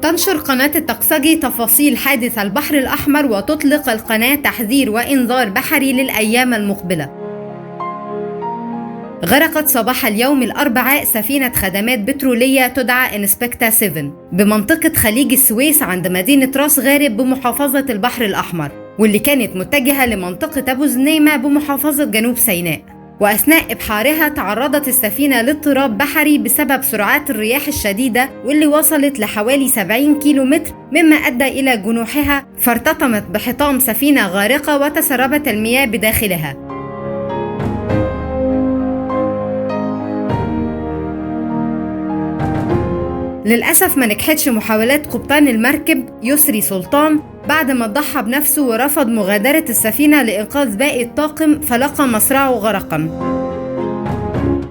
تنشر قناة الطقسجي تفاصيل حادث البحر الأحمر، وتطلق القناة تحذير وإنذار بحري للأيام المقبلة. غرقت صباح اليوم الأربعاء سفينة خدمات بترولية تدعى إنسبكتا 7 بمنطقة خليج السويس عند مدينة راس غارب بمحافظة البحر الأحمر، واللي كانت متجهة لمنطقة أبو زنيمة بمحافظة جنوب سيناء. وأثناء إبحارها تعرضت السفينة لاضطراب بحري بسبب سرعات الرياح الشديدة واللي وصلت لحوالي 70 كيلومتر، مما أدى إلى جنوحها، فارتطمت بحطام سفينة غارقة وتسربت المياه بداخلها. للأسف ما نجحتش محاولات قبطان المركب يسري سلطان بعد ما ضحى بنفسه ورفض مغادرة السفينة لإنقاذ باقي الطاقم، فلقى مصرعه غرقا.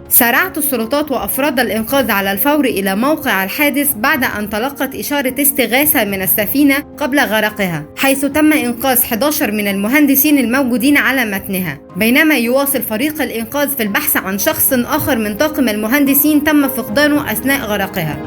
سارعت السلطات وأفراد الإنقاذ على الفور إلى موقع الحادث بعد أن تلقت إشارة استغاثة من السفينة قبل غرقها، حيث تم إنقاذ 11 من المهندسين الموجودين على متنها، بينما يواصل فريق الإنقاذ في البحث عن شخص آخر من طاقم المهندسين تم فقدانه أثناء غرقها.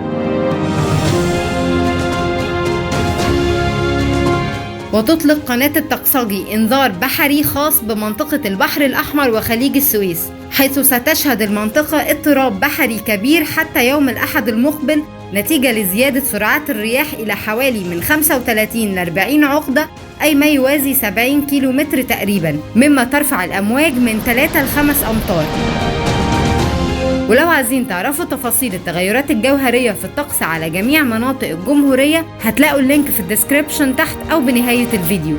وتطلق قناة الطقسجي إنذار بحري خاص بمنطقة البحر الأحمر وخليج السويس، حيث ستشهد المنطقة اضطراب بحري كبير حتى يوم الأحد المقبل، نتيجة لزيادة سرعات الرياح إلى حوالي من 35 ل 40 عقدة، أي ما يوازي 70 كيلومتر تقريبا، مما ترفع الأمواج من 3 ل 5 أمتار. ولو عايزين تعرفوا تفاصيل التغيرات الجوهرية في الطقس على جميع مناطق الجمهورية، هتلاقوا اللينك في الديسكريبشن تحت أو بنهاية الفيديو.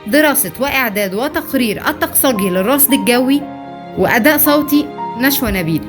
دراسة وإعداد وتقرير الطقسجي للرصد الجوي، وأداء صوتي نشوى نبيل.